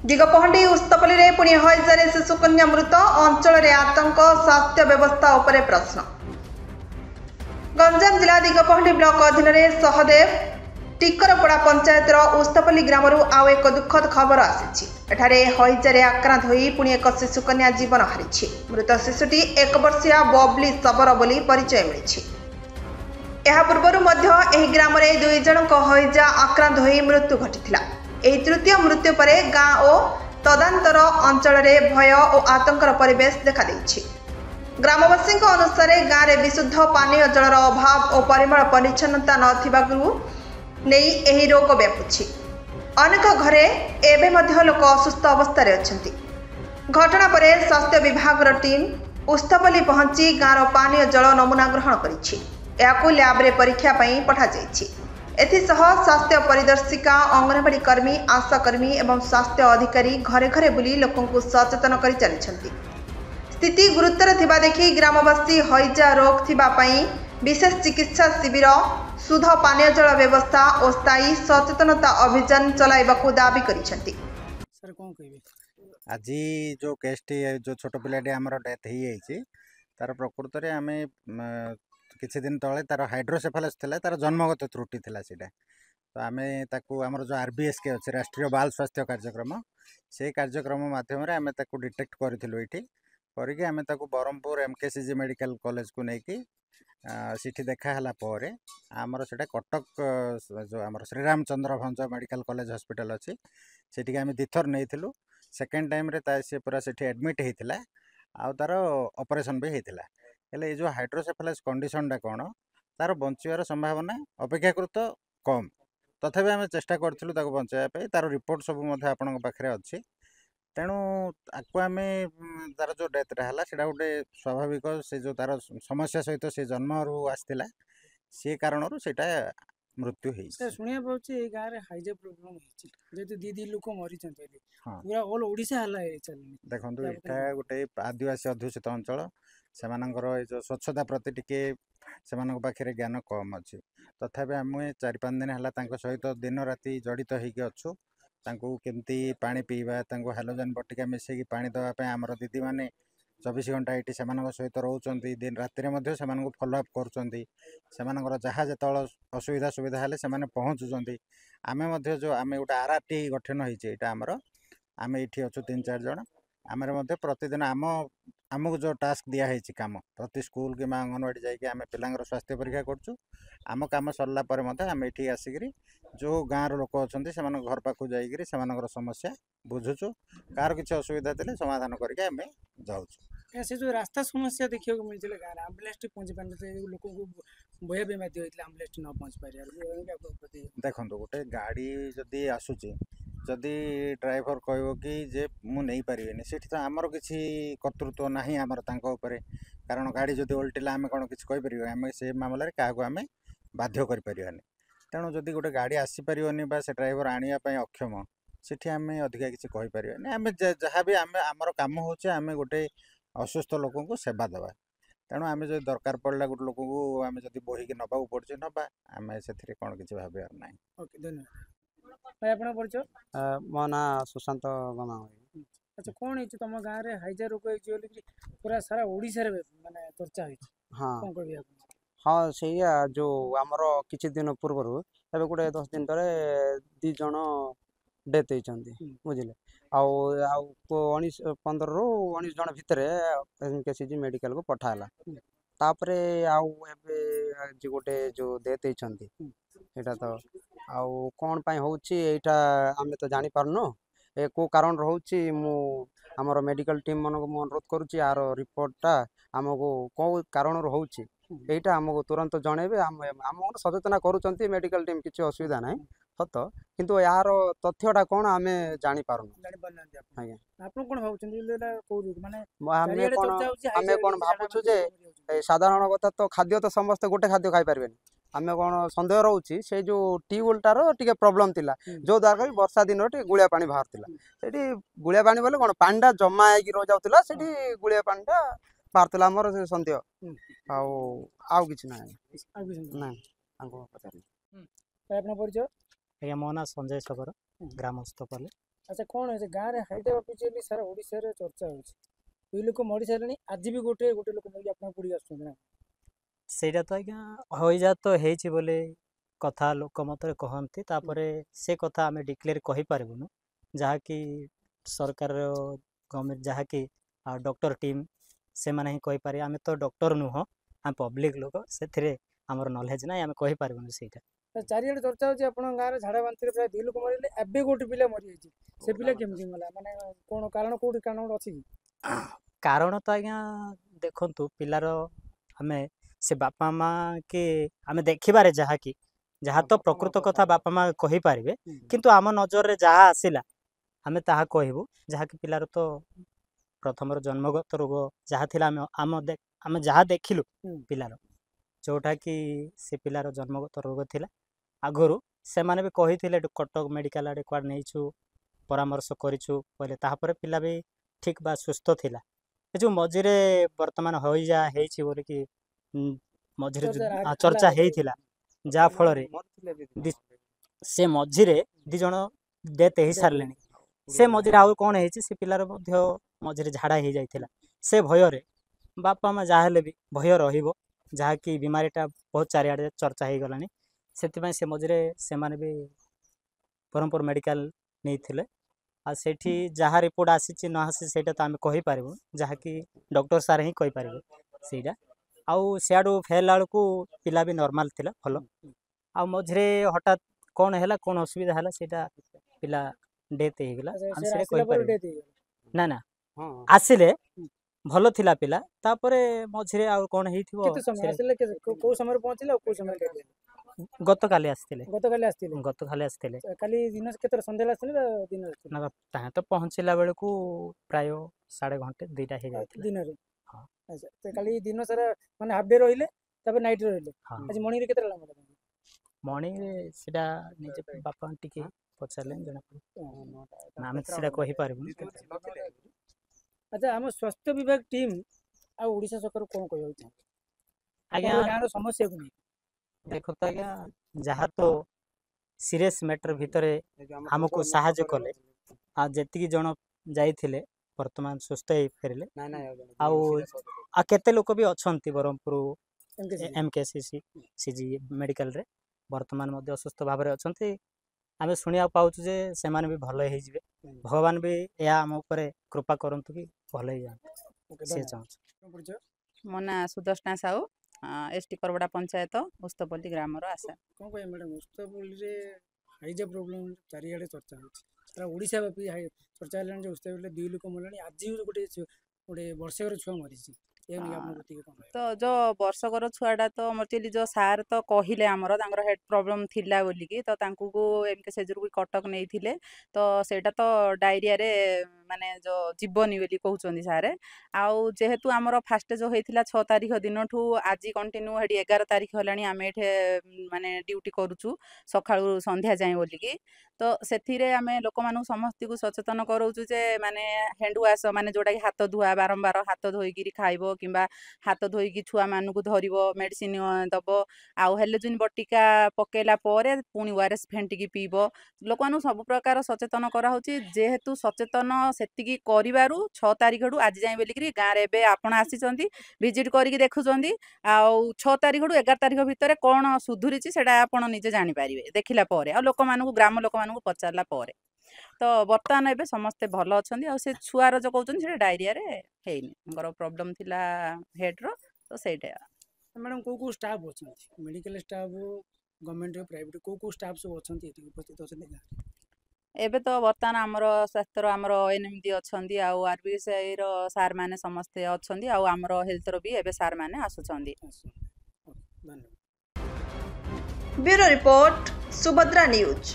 दिगपहंडी उस्तपल्ली रे पुणी हजारे शिशुकन्या मृत अंचल रे आतंक स्वास्थ्य व्यवस्था उपरे प्रश्न। गंजाम जिला दिगपहंडी ब्लॉक अधीन में सहदेव टिकरपड़ा पंचायतर उस्तपल्ली ग्राम आउ एक दुखद खबर आसी। हईजारे आक्रांत हो पुणी एक शिशुकन्या जीवन हारी। मृत शिशुटी 1 वर्षीय बबली शबर बोली परिचय मिली। पूर्व ग्राम में 2 जन हईजा आक्रांत हो मृत्यु घटी। तृतीय मृत्यु पर गाँ और तदांतर अंचल में भय और आतंकर परिवेश देखा देछि। ग्रामवासी अनुसार गाँव में विशुद्ध पानीय जलर अभाव और परिमल परिच्छन्नता नहीं रोग व्यापुछि। अनेक घरे एबे मध्य लोक असुस्थ अवस्था अच्छी। घटना पर स्वास्थ्य विभाग टीम उस्तपल्ली पहुंची गाँव पानीय जल नमूना ग्रहण करिछि। याकू लैब रे परीक्षा पठा जाइछि। एथिसह स्वास्थ्य परिदर्शिका अंगनवाड़ी कर्मी आशाकर्मी एवं स्वास्थ्य अधिकारी घरे घरे बुली लोकंकु सचेतन कर चली। स्थिति गुरुतर थिबा देखि ग्रामवासी हईजा रोग थिबा पई विशेष चिकित्सा शिविर शुद्ध पानीय जल व्यवस्था और स्थायी सचेतनता अभियान चलाइबाकू दाबी करिसेंती। सर कोन कहबे आज जो केसटी जो छोट पिलाटी आमर डेथ हो जाइए तार प्रकृत में आम किछि दिन तले तार हाइड्रोसेफालस थिला तार जन्मगत त्रुटि थिला सीटा। तो आम ताकू आमर जो RBSK अच्छे राष्ट्रीय बाल स्वास्थ्य कार्यक्रम से कार्यक्रम माध्यम आम ताकू डिटेक्ट करूँ ये करके आम ताकू ब्रह्मपुर MKCG मेडिकल कॉलेज को लेकिन सिटी देखाला आमर से कटक जो आम श्रीरामचंद्र भंज मेडिकल कॉलेज हॉस्पिटल अच्छी से आम 2 थर नहीं। सेकेंड टाइम रे सी पूरा से एडमिट होता आउ तार ऑपरेशन भी होता। हेले ये जो हाइड्रोसेफालस कंडीशनटा कौन तार बचार संभावना अपेक्षाकृत कम तथापि आम चेष्टा करूँ बचाई तार रिपोर्ट सब आपण पाखे अच्छी। तेणु आपको आम तार जो डेथटा है से गोटे स्वाभाविक से जो तार समस्या सहित से जन्म आसला सी कारण से मृत्यु हो शुणा पाऊँ गाँव में हाइजा प्रोब्लेम जेहतु 2 लोक मरी पूरा ऑल ओडिशा हला देखो यहाँ गोटे आदिवासी अध्युषित अंचल से जो स्वच्छता प्रति टिके से पाखे ज्ञान कम अच्छी। तथापि आम 4-5 दिन है सहित दिन राति जड़ित होचु केमती पानी पीवा हाइलोजन बटिका मिसेकी पानी देवाई आमर दीदी मैंने 24 घंटा ये सहित रोच दिन राति में फॉलोअप कर जहाँ जो असुविधा सुविधा हेल्ले से पहुँचुं। आम जो आम गोटे RRT गठन होती आम ये अच्छु 3-4 जन आम प्रतिदिन आमको जो टास्क दिखाई कम प्रति स्कूल कि अंगनवाड़ी जाकि पिलांर स्वास्थ्य परीक्षा करूँ। आम कम सरला आम ये आसिक जो गाँव लोक अच्छा से घर पाक जाकर समस्या बुझुचु कार किसी असुविधा थे समाधान करके आम जाऊँ। से जो रास्ता समस्या देखा मिलता गाँव आम्बुलांस पहुँची पारे लोक को बह भी बाध्य होता आम्बुलांस न पहुँच पारे। देखो गोटे गाड़ी जदि आसूची जदि ड्राइवर कह कि जे मुझे पारे से तो आमर किसी कर्तृत्व ना आमर कारण गाड़ी जदि उल्टिला आम कौन किसी कहीपर आम से मामलें क्या आम बाध्य कर। तेणु जदि गोटे गाड़ी आसीपर से ड्राइवर आने अक्षम से आम अधिका किसी कहीपर आम जहाँ भी आमर कम हो गोटे असुस्थ लोक को सेवा देवा। तेणु आम जो दरकार पड़ा गोटे लोक को आम जब बोहिकी नवा पड़े नवा आम से कौन किसी भावर ना। ओके धन्यवाद। परिचय मो ना सुशांत गमा। अच्छा कौन है तुम गाँव में हाइजा रोग पूरा सारा ओडिशा माने चर्चा है। हाँ कौन कहबी हाँ से जो आमर किछि दिन पूर्व एवं गोटे 10 दिन तले 2 जन डेथ होती बुझे आउ 15 ରୁ 19 जन भितर MKCG मेडिकल को पठाला तापरे आउ एबे गोटे जो डेथ होती एटा तो आउ कौन पाई होची एटा आमे तो जानी पारनो ए को कारण रहउची मु हमर मेडिकल टीम मन को अनुरोध करूची यार रिपोर्टटा हमको को कारण रहउची एटा हमको तुरंत जणेबे हम सचेतना करूचंती मेडिकल टीम किछि असुविधा नाही सत किंतु यार तथ्यटा कोन आमे जानी पारनो। आज्ञा आपन कोन भाबुचंती लेला को माने आमे कोन भाबुछु जे साधारण कथा तो खाद्य तो समस्त गोटे खाद्य खाई परबेनी आमे कोन संदेह रहउची से जो ट्यूबवेलटार टिके प्रॉब्लम थिला जो द्वारा वर्षा दिन टिके गुलिया पानी बाहरतिला सेठी गुलिया पानी बोले कोन पांडा जमा आइकी रह जाउतिला सेठी गुलिया पानीटा बाहरतिला हमर संदेह आउ किछि ना ना आंको पचार। आपन परिचय आज्ञा मो ना संजय सगर ग्राम उस्तपल्ली। अच्छा कौन है गाँव में हाइड्रा ऑफिशियली सारा ओडिशा रे चर्चा होछि दुई लोक मरि सारे आज भी गोटे गोटे लोक मरि आपन पुड़ी आछन ना ସେଇଟା ତ ଆଜ୍ଞା ହଇଜା ତ ହେଇଛି ବୋଲି କଥା ଲୋକ ମତରେ କହନ୍ତି ତାପରେ ସେ କଥା ଆମେ ଡିକ୍ଲେୟାର କହିପାରିବୁନୁ ଯାହାକି ସରକାର ଗଭର୍ଣ୍ଣମେଣ୍ଟ ଯାହାକି ଡକ୍ଟର ଟିମ୍ ସେମାନେ ହିଁ କହିପାରିବେ ଆମେ ତ ଡକ୍ଟର ନୁହଁ ଆମେ ପବ୍ଲିକ ଲୋକ ସେଥିରେ ଆମର ନଲେଜ ନାହିଁ ଆମେ କହିପାରିବୁନୁ ସେଇଟା ଚାରିଆଡେ ଚର୍ଚ୍चा होछि आपन गाँव रे झाड़ा बांती प्राय दुई लोक मरिले एबे गोटे पिला मरि जाइछि से पिला केमति मला माने कोन कारण कोठी कारण अछि कि କାରଣ ତ ଆଜ୍ଞା ଦେଖନ୍ତୁ ପିଲାର ଆମେ ସେ ବାପା ମା କି ଆମେ ଦେଖିବାରେ ଯାହା ତ ପ୍ରକୃତ କଥା ବାପା ମା କହିପାରିବେ କିନ୍ତୁ ଆମ ନଜରରେ ଯାହା ଆସିଲା ଆମେ ତାହା କହିବୁ ଯାହାକି ପିଲାର ତ ପ୍ରଥମର ଜନ୍ମଗତ ରୋଗ ଯାହା ଥିଲା ଆମେ ଯାହା ଦେଖିଲୁ ପିଲାର ଯେଉଁଟାକି ସେ ପିଲାର ଜନ୍ମଗତ ରୋଗ ଥିଲା ଆଗରୁ ସେମାନେ ବି କହିଥିଲେ କଟକ ମେଡ଼ିକାଲ ଆଡ଼େ କୁଆଡ଼େ ନେଇଛୁ ପରାମର୍ଶ କରିଛୁ କହିଲେ ତାପରେ ପିଲା ବି ଠିକ୍ ବା ସୁସ୍ଥ ଥିଲା ଏ ଯେଉଁ ମଝିରେ ବର୍ତ୍ତମାନ ହଇଜା ହେଇଛି ବୋଲିକି ମଝିରେ ଚର୍ଚ୍ଚା ହେଇଥିଲା ଯାହାଫଳରେ ସେ ମଝିରେ 2 ଜଣ ଡେଥ୍ ହେଇସାରିଲେଣି ସେ ମଝିରେ ଆଉ କ'ଣ ହେଇଛି ସେ ପିଲାର ମଧ୍ୟ ମଝିରେ ଝାଡ଼ା ହେଇଯାଇଥିଲା ସେ ଭୟରେ ବାପା ମା ଯାହା ହେଲେ ବି ଭୟ ରହିବ ଯାହାକି ବିମାରୀଟା ବହୁତ ଚାରିଆଡ଼େ ଚର୍ଚ୍ଚା ହେଇଗଲାଣି ସେଥିପାଇଁ ସେ ମଝିରେ ସେମାନେ ବି ବ୍ରହ୍ମପୁର ମେଡ଼ିକାଲ ନେଇଥିଲେ ଆଉ ସେଇଠି ଯାହା ରିପୋର୍ଟ ଆସିଛି ନ ଆସିଛି ସେଇଟା ତ ଆମେ କହିପାରିବୁ ଯାହାକି ଡକ୍ଟର ସାର୍ ହିଁ କହିପାରିବେ ସେଇଟା ଆଉ ସିଆଡ଼ୁ ଫେରିଲା ବେଳକୁ ପିଲା ବି ନର୍ମାଲ ଥିଲା ଭଲ ଆଉ ମଝିରେ ହଠାତ୍ କ'ଣ ହେଲା କ'ଣ ଅସୁବିଧା ହେଲା ସେଇଟା ପିଲା ଡେଥ୍ ହେଇଗଲା ଆମେ ସେଇଟା କହିପାରିବୁ ନା ନା ଆସିଲେ ଭଲ ଥିଲା ପିଲା ତାପରେ ମଝିରେ ଆଉ କ'ଣ ହେଇଥିବ କୋଉ ସମୟରେ ପହଞ୍ଚିଲେ ଆଉ କୋଉ ସମୟରେ ଗତକାଲି ଆସିଥିଲେ କାଲି ଦିନ କେତେଟା ସନ୍ଧ୍ୟାରେ ଆସିଥିଲେ ଦିନ ନା ତାହା ତ ପହଞ୍ଚିଲା ବେଳକୁ ପ୍ରାୟ 1.5 ଘଣ୍ଟେ 2ଟା ହେଇଯାଇଥିଲା ଦିନରେ ଆଚ୍ଛା ତ କାଲି ଦିନ ସାରା ମାନେ ହାଫ୍ ଡେ ରହିଲେ ତାପରେ ନାଇଟ୍ ରହିଲେ ଆଜି ମର୍ଣ୍ଣିଂରେ କେତେଟା ଲାଗିଲା ମର୍ଣ୍ଣିଂରେ ସେଇଟା ନିଜେ ବାପା ଟିକେ ପଚାରିଲେ ଜଣାପଡ଼ିବ ଆମେ ସେଇଟା କହିପାରିବୁନି ଆଚ୍ଛା ଆମ ସ୍ୱାସ୍ଥ୍ୟ ବିଭାଗ ଟିମ୍ ଆଉ ଓଡ଼ିଶା ସରକାର କ'ଣ କହିବାକୁ ଚାହୁଁଛି ଆଜ୍ଞା ଗାଁର ସମସ୍ୟାକୁ ନେଇ ଦେଖନ୍ତୁ ଆଜ୍ଞା ଯାହା ତ ସିରିୟସ୍ ମ୍ୟାଟର୍ ଭିତରେ ଆମକୁ ସାହାଯ୍ୟ କଲେ ଆଉ ଯେତିକି ଜଣ ଯାଇଥିଲେ ବର୍ତ୍ତମାନ ସୁସ୍ଥ ହେଇ ଫେରିଲେ ଆଉ କେତେ ଲୋକ ବି ଅଛନ୍ତି ବ୍ରହ୍ମପୁର MKCC ମେଡ଼ିକାଲରେ ବର୍ତ୍ତମାନ ମଧ୍ୟ ଅସୁସ୍ଥ ଭାବରେ ଅଛନ୍ତି ଆମେ ଶୁଣିବାକୁ ପାଉଛୁ ଯେ ସେମାନେ ବି ଭଲ ହେଇଯିବେ ଭଗବାନ ବି ଏହା ଆମ ଉପରେ କୃପା କରନ୍ତୁ କି ଭଲ ହେଇଯାଆନ୍ତୁ ସେ ଚାହୁଁଛୁ ମୋ ନାଁ ସୁଦର୍ଶନା ସାହୁ ST କରବଡ଼ା ପଞ୍ଚାୟତ ଉସ୍ତପଲ୍ଲୀ ଗ୍ରାମର ଆଶା କ'ଣ କହିବେ ମ୍ୟାଡ଼ାମ୍ ଉସ୍ତପଲ୍ଲୀରେ ହାଇଜା ପ୍ରୋବ୍ଲେମ୍ ଚାରିଆଡ଼େ ଚର୍ଚ୍ଚା ହେଉଛି ସାରା ଓଡ଼ିଶା ବ୍ୟାପୀ ଚର୍ଚ୍ଚା ହେଲାଣି ଯେ ଉସ୍ତପଲ୍ଲୀରେ 2 ଲୋକ ମରିଲେଣି ଆଜି ଗୋଟେ ବର୍ଷକର ଛୁଆ ମରିଛି ତ ଯୋଉ ବର୍ଷକର ଛୁଆଟା ତ ମର୍ଚିଲି ଯୋଉ ସାର୍ ତ କହିଲେ ଆମର ତାଙ୍କର ହେଡ୍ ପ୍ରୋବ୍ଲେମ୍ ଥିଲା ବୋଲିକି ତ ତାଙ୍କୁ MKCରୁ କଟକ ନେଇଥିଲେ ତ ସେଇଟା ତ ଡାଇରିଆରେ ମାନେ ଯୋଉ ଯିବନି ବୋଲି କହୁଛନ୍ତି ସାର୍ ଆଉ ଯେହେତୁ ଆମର ଫାଷ୍ଟ ଯୋଉ ହେଇଥିଲା 6 ତାରିଖ ଦିନଠୁ ଆଜି କଣ୍ଟିନ୍ୟୁ ହେଠି 11 ତାରିଖ ହେଲାଣି ଆମେ ଏଠି ମାନେ ଡ୍ୟୁଟି କରୁଛୁ ସକାଳୁ ସନ୍ଧ୍ୟା ଯାଏଁ ବୋଲିକି ତ ସେଥିରେ ଆମେ ଲୋକମାନଙ୍କୁ ସମସ୍ତଙ୍କୁ ସଚେତନ କରାଉଛୁ ଯେ ମାନେ ହ୍ୟାଣ୍ଡ ୱାସ୍ ମାନେ ଯୋଉଟାକି ହାତ ଧୁଆ ବାରମ୍ବାର ହାତ ଧୋଇକିରି ଖାଇବ କିମ୍ବା ହାତ ଧୋଇକି ଛୁଆମାନଙ୍କୁ ଧରିବ ମେଡ଼ିସିନ ଦେବ ଆଉ ହେଲୋଜିନ୍ ବଟିକା ପକେଇଲା ପରେ ପୁଣି ORS ଫେଣ୍ଟିକି ପିଇବ ଲୋକମାନଙ୍କୁ ସବୁ ପ୍ରକାର ସଚେତନ କରାହେଉଛି ଯେହେତୁ ସଚେତନ ସେତିକି କରିବାରୁ 6 ତାରିଖରୁ ଆଜି ଯାଏଁ ବୋଲିକିରି ଗାଁରେ ଏବେ ଆପଣ ଆସିଛନ୍ତି ଭିଜିଟ୍ କରିକି ଦେଖୁଛନ୍ତି ଆଉ 6 ତାରିଖରୁ 11 ତାରିଖ ଭିତରେ କ'ଣ ସୁଧୁରିଛି ସେଇଟା ଆପଣ ନିଜେ ଜାଣିପାରିବେ ଦେଖିଲା ପରେ ଆଉ ଲୋକମାନଙ୍କୁ ଗ୍ରାମ ଲୋକମାନଙ୍କୁ ପଚାରିଲା ପରେ ତ ବର୍ତ୍ତମାନ ଏବେ ସମସ୍ତେ ଭଲ ଅଛନ୍ତି ଆଉ ସେ ଛୁଆର ଯୋଉ କହୁଛନ୍ତି ସେଇଟା ଡାଇରିଆରେ ହେଇନି ତାଙ୍କର ପ୍ରୋବ୍ଲେମ୍ ଥିଲା ହେଡ୍ର ତ ସେଇଟା ମ୍ୟାଡ଼ାମ୍ କୋଉ ଷ୍ଟାଫ୍ ଅଛନ୍ତି ମେଡ଼ିକାଲ ଷ୍ଟାଫ୍ ଗଭର୍ଣ୍ଣମେଣ୍ଟ ପ୍ରାଇଭେଟ୍ କୋଉ ଷ୍ଟାଫ୍ ସବୁ ଅଛନ୍ତି ଏଠି ଉପସ୍ଥିତ ଅଛନ୍ତି ଏବେ ତ ବର୍ତ୍ତମାନ ଆମର ସ୍ୱାସ୍ଥ୍ୟର ଆମର NMD ଅଛନ୍ତି ଆଉ RBCIର ସାର୍ ମାନେ ସମସ୍ତେ ଅଛନ୍ତି ଆଉ ଆମର ହେଲ୍ଥର ବି ଏବେ ସାର୍ ମାନେ ଆସୁଛନ୍ତି ଧନ୍ୟବାଦ ବ୍ୟୁରୋ ରିପୋର୍ଟ ସୁଭଦ୍ରା ନ୍ୟୁଜ୍।